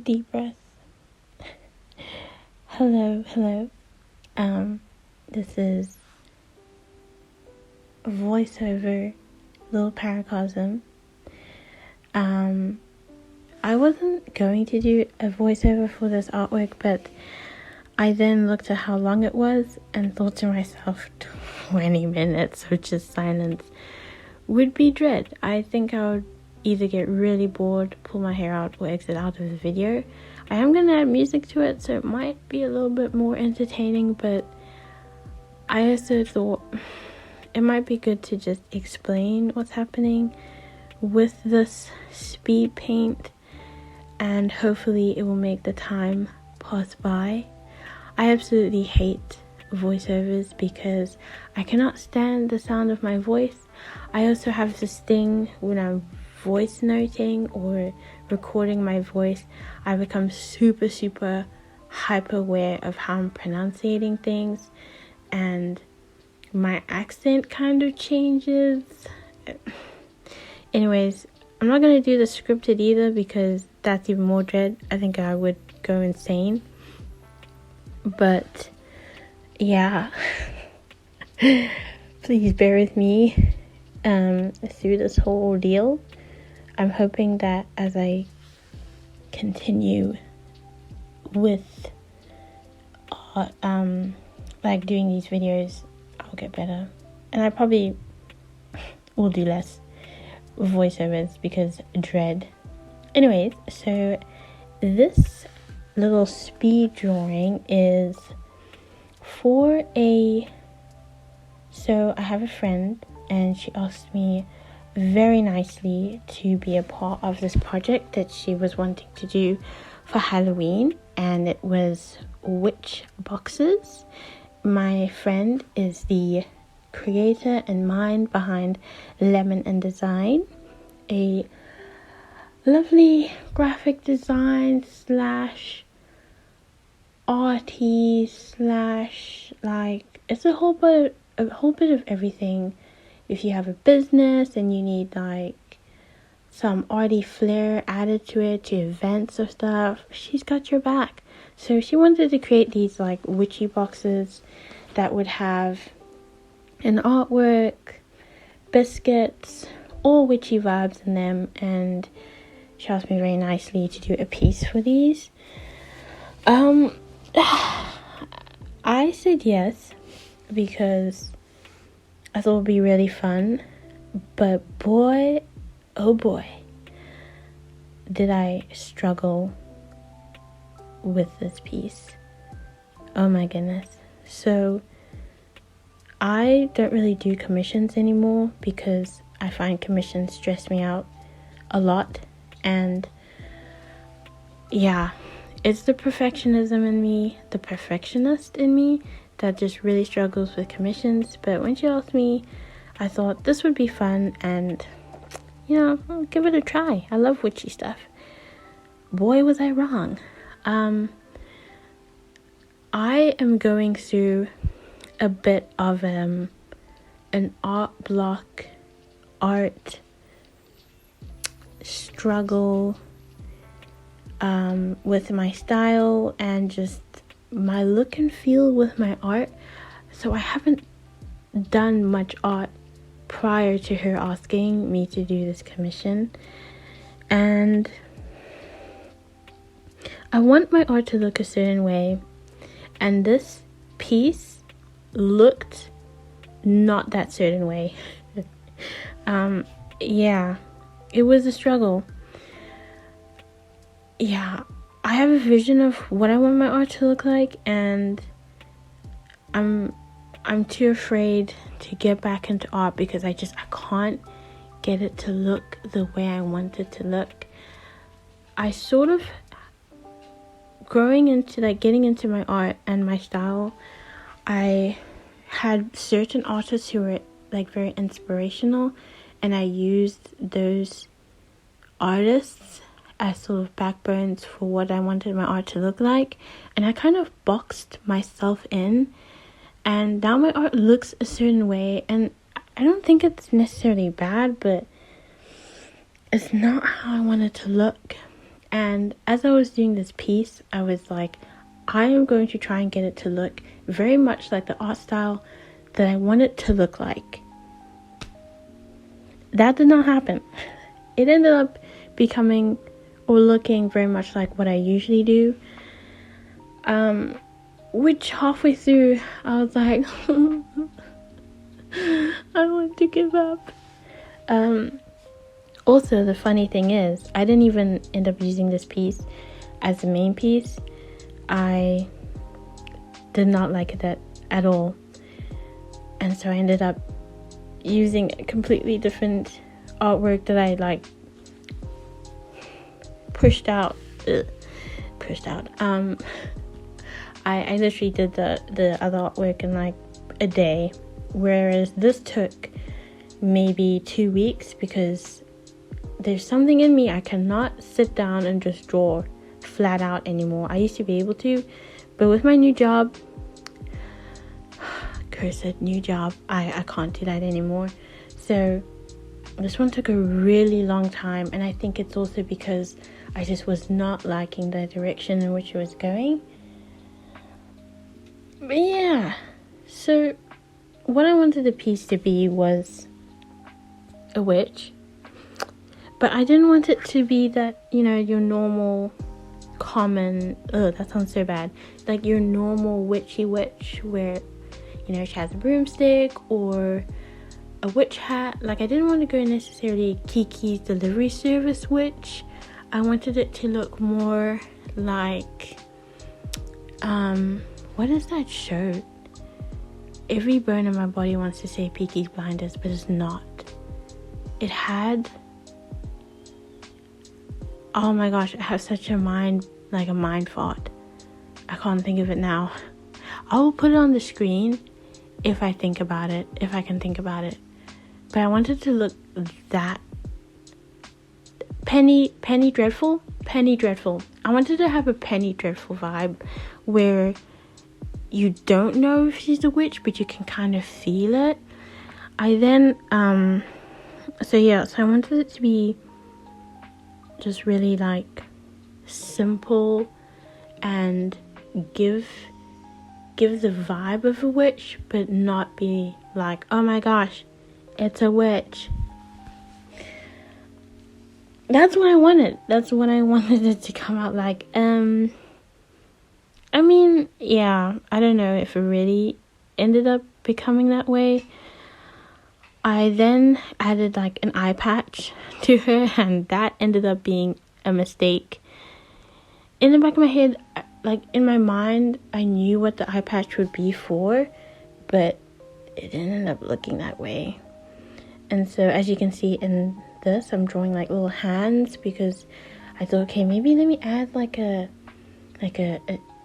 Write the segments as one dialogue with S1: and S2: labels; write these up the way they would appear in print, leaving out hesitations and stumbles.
S1: Deep breath. Hello. This is a voiceover, little paracosm. I wasn't going to do a voiceover for this artwork, but I then looked at how long it was and thought to myself, 20 minutes of just silence would be dread. I think I would either get really bored, pull my hair out, or exit out of the video. I am going to add music to it, so it might be a little bit more entertaining, but I also thought it might be good to just explain what's happening with this speed paint, and hopefully it will make the time pass by. I absolutely hate voiceovers because I cannot stand the sound of my voice. I also have this thing when I'm voice noting or recording my voice, I become super hyper aware of how I'm pronouncing things, and my accent kind of changes. Anyways, I'm not going to do the scripted either because that's even more dread. I think I would go insane. But yeah, please bear with me through this whole ordeal. I'm hoping that as I continue with like doing these videos, I'll get better, and I probably will do less voiceovers because dread. Anyways, so this little speed drawing is for so I have a friend and she asked me very nicely to be a part of this project that she was wanting to do for Halloween, and it was witch boxes. My friend is the creator and mind behind Lemon and Design, a lovely graphic design / arty / like it's a whole bit of everything. If you have a business and you need like some arty flair added to it, to events or stuff, she's got your back. So she wanted to create these like witchy boxes that would have an artwork, biscuits, all witchy vibes in them, and she asked me very nicely to do a piece for these. I said yes because I thought it would be really fun, but boy, oh boy, did I struggle with this piece. Oh my goodness. So I don't really do commissions anymore because I find commissions stress me out a lot, and yeah, it's the perfectionism in me, the perfectionist in me, that just really struggles with commissions. But when she asked me, I thought this would be fun, and I'll give it a try. I love witchy stuff. Boy, was I wrong. I am going through a bit of an art block, art struggle with my style and just my look and feel with my art. So I haven't done much art prior to her asking me to do this commission, and I want my art to look a certain way, and this piece looked not that certain way. Yeah, it was a struggle. Yeah, I have a vision of what I want my art to look like, and I'm too afraid to get back into art because I can't get it to look the way I want it to look. I sort of getting into my art and my style, I had certain artists who were like very inspirational, and I used those artists as sort of backbones for what I wanted my art to look like, and I kind of boxed myself in, and now my art looks a certain way, and I don't think it's necessarily bad, but it's not how I want it to look. And as I was doing this piece, I was like, I am going to try and get it to look very much like the art style that I want it to look like. That did not happen. It ended up becoming or looking very much like what I usually do. Which halfway through, I was like, I want to give up. Also, the funny thing is, I didn't even end up using this piece as the main piece. I did not like it at all. And so I ended up using a completely different artwork that I like pushed out. I literally did the other artwork in like a day, whereas this took maybe 2 weeks, because there's something in me, I cannot sit down and just draw flat out anymore. I used to be able to, but with my new job, cursed new job, I can't do that anymore. So this one took a really long time, and I think it's also because I just was not liking the direction in which it was going. But yeah, so what I wanted the piece to be was a witch, but I didn't want it to be that, you know, your normal common, that sounds so bad, like your normal witchy witch where, you know, she has a broomstick or a witch hat. Like, I didn't want to go necessarily Kiki's Delivery Service witch. I wanted it to look more like, what is that show? Every bone in my body wants to say Peaky Blinders, but it's not. It had, oh my gosh, I have such a mind fart. I can't think of it now. I will put it on the screen if I think about it, if I can think about it. But I wanted to look that Penny Dreadful. I wanted to have a Penny Dreadful vibe where you don't know if she's a witch, but you can kind of feel it. So I wanted it to be just really like simple and give the vibe of a witch, but not be like, oh my gosh, it's a witch. That's what I wanted. That's what I wanted it to come out like. I mean, yeah, I don't know if it really ended up becoming that way. I then added like an eye patch to her, and that ended up being a mistake. In the back of my head, like in my mind, I knew what the eye patch would be for, but it didn't end up looking that way. And so as you can see in this, I'm drawing like little hands, because I thought, okay, maybe let me add like a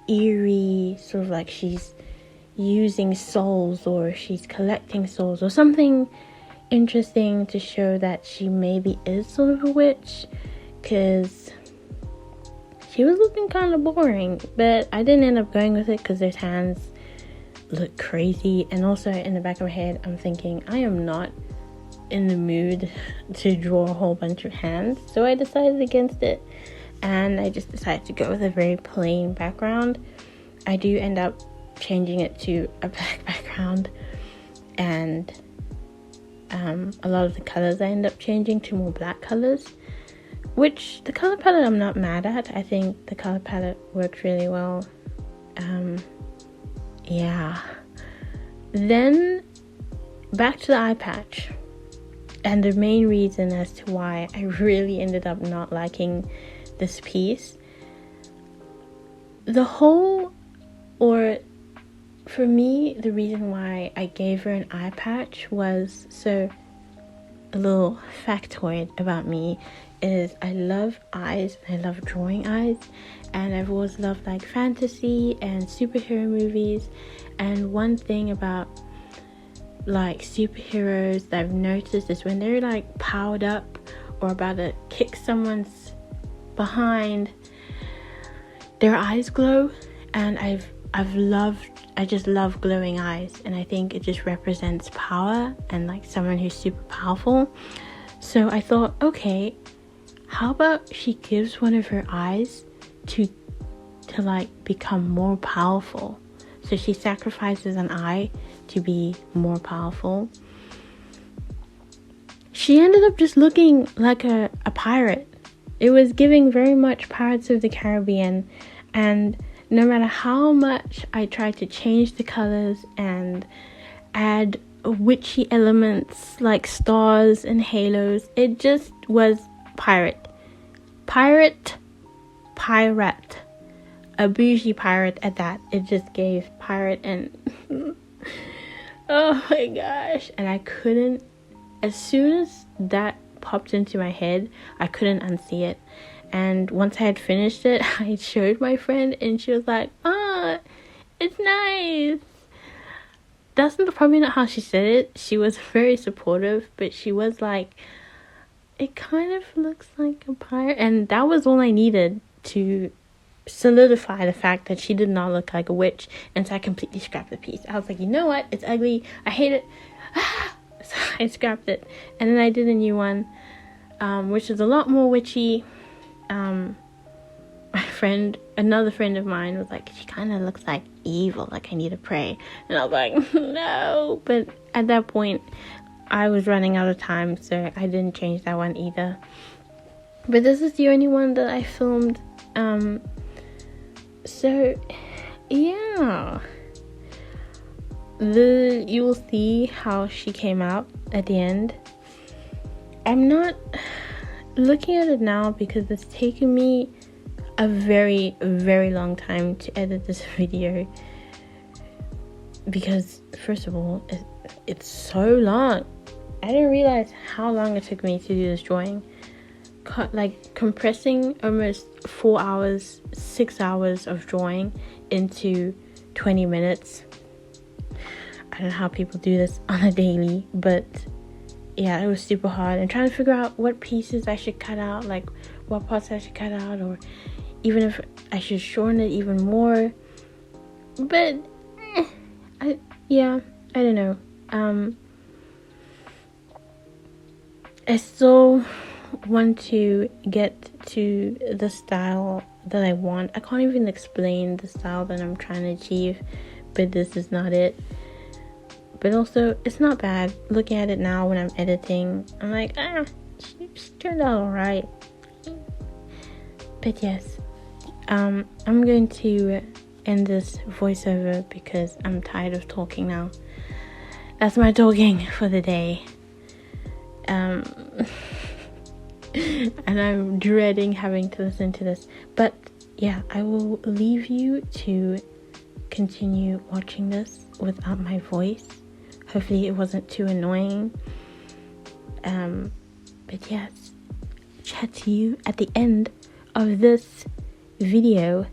S1: eerie sort of like she's using souls, or she's collecting souls, or something interesting to show that she maybe is sort of a witch, because she was looking kind of boring. But I didn't end up going with it because those hands look crazy, and also in the back of my head I'm thinking I am not in the mood to draw a whole bunch of hands, so I decided against it, and I just decided to go with a very plain background. I do end up changing it to a black background, and a lot of the colors I end up changing to more black colors, which the color palette I'm not mad at. I think the color palette works really well. Yeah. Then back to the eye patch, and the main reason as to why I really ended up not liking this piece. For me, the reason why I gave her an eye patch was, so a little factoid about me is I love eyes, and I love drawing eyes, and I've always loved like fantasy and superhero movies. And one thing about like superheroes that I've noticed is when they're like powered up or about to kick someone's behind, their eyes glow, and I just love glowing eyes, and I think it just represents power and like someone who's super powerful. So I thought, okay, How about she gives one of her eyes to like become more powerful? So she sacrifices an eye to be more powerful. She ended up just looking like a pirate. It was giving very much Pirates of the Caribbean, and no matter how much I tried to change the colors and add witchy elements like stars and halos, it just was pirate. A bougie pirate at that. It just gave pirate and oh my gosh. And I couldn't, as soon as that popped into my head, I couldn't unsee it. And once I had finished it, I showed my friend and she was like, "Oh, it's nice." That's probably not how she said it. She was very supportive, but she was like, "It kind of looks like a pirate." And that was all I needed to solidify the fact that she did not look like a witch. And so I completely scrapped the piece. I was like, you know what? It's ugly. I hate it. So I scrapped it. And then I did a new one, which is a lot more witchy. Another friend of mine was like, "She kind of looks like evil, like I need to pray." And I was like, no. But at that point, I was running out of time, so I didn't change that one either. But this is the only one that I filmed. So yeah, you will see how she came out at the end. I'm not looking at it now because it's taken me a very, very long time to edit this video, because first of all, it's so long. I didn't realize how long it took me to do this drawing. Like compressing almost 4 hours, 6 hours of drawing into 20 minutes. I don't know how people do this on a daily, but yeah, it was super hard. And trying to figure out what pieces I should cut out, like what parts I should cut out, or even if I should shorten it even more. But I don't know. I still want to get to the style that I want. I can't even explain the style that I'm trying to achieve, but this is not it. But also, it's not bad. Looking at it now when I'm editing, I'm like, she turned out alright. But yes, I'm going to end this voiceover because I'm tired of talking now. That's my talking for the day. And I'm dreading having to listen to this. But yeah, I will leave you to continue watching this without my voice. Hopefully it wasn't too annoying. But yes, chat to you at the end of this video.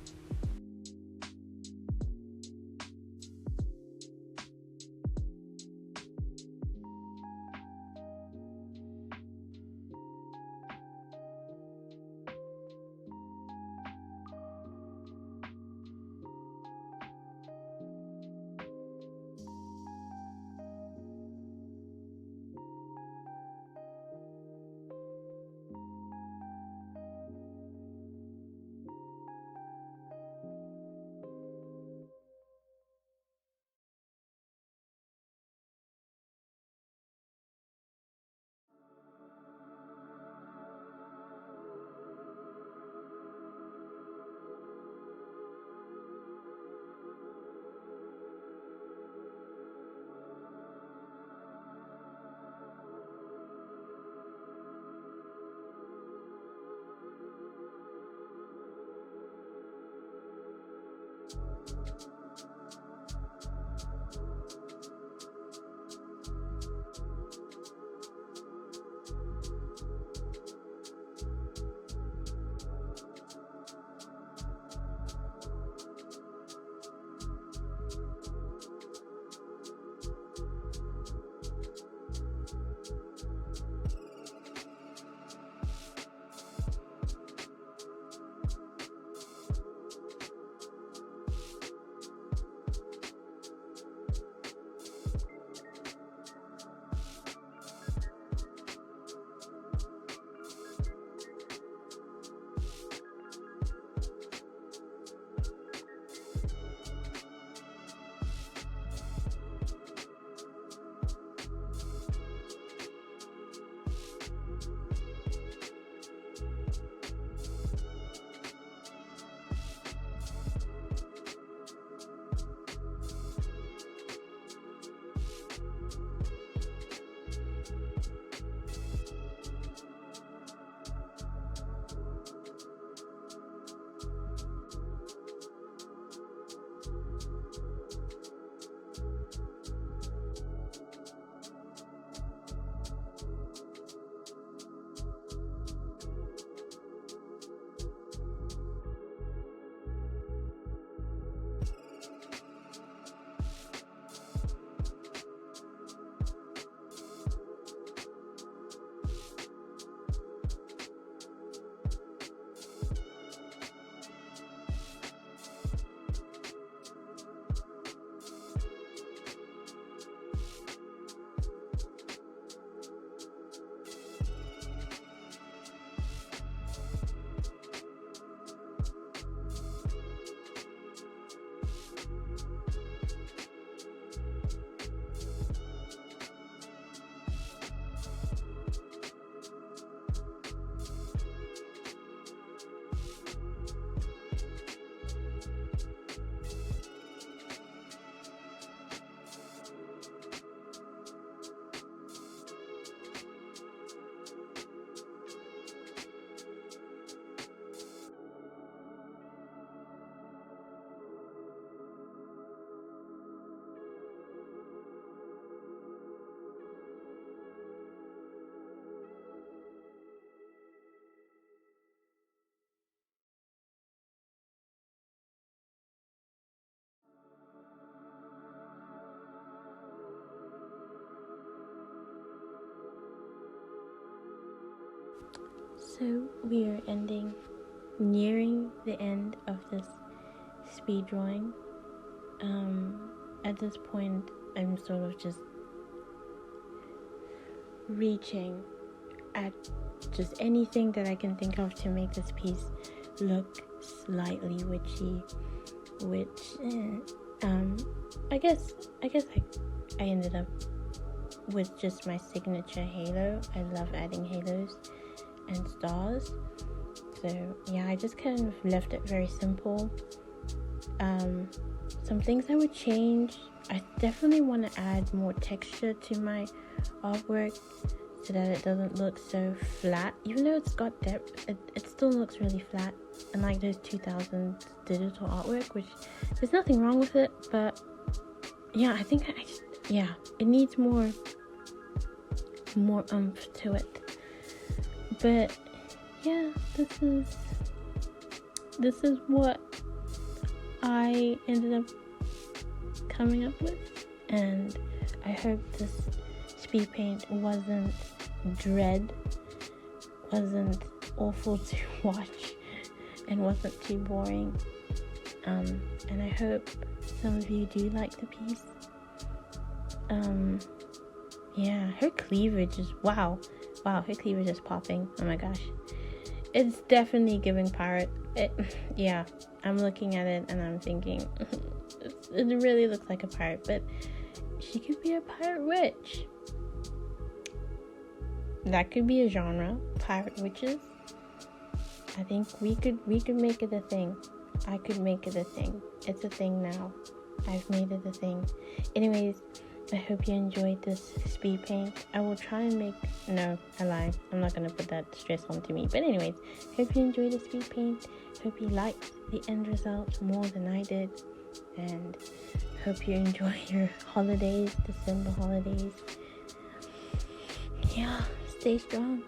S1: So we are nearing the end of this speed drawing. At this point, I'm sort of just reaching at just anything that I can think of to make this piece look slightly witchy, which I guess I ended up with just my signature halo. I love adding halos and stars, so yeah, I just kind of left it very simple. Some things I would change: I definitely want to add more texture to my artwork so that it doesn't look so flat. Even though it's got depth, it still looks really flat, unlike those 2000s digital artwork, which there's nothing wrong with it, but yeah, I think it needs more oomph to it. But yeah, this is what I ended up coming up with, and I hope this speed paint wasn't wasn't awful to watch, and wasn't too boring. And I hope some of you do like the piece. Yeah, her cleavage is wow, her cleavage is popping. Oh my gosh, it's definitely giving pirate. Yeah, I'm looking at it and I'm thinking it really looks like a pirate, but she could be a pirate witch. That could be a genre, pirate witches. I think we could make it a thing. I could make it a thing. It's a thing now. I've made it a thing. Anyways, I hope you enjoyed this speed paint. I will try and make... No, I lie. I'm not going to put that stress onto me. But anyways, hope you enjoyed the speed paint. Hope you liked the end result more than I did. And hope you enjoy your holidays, December holidays. Yeah, stay strong.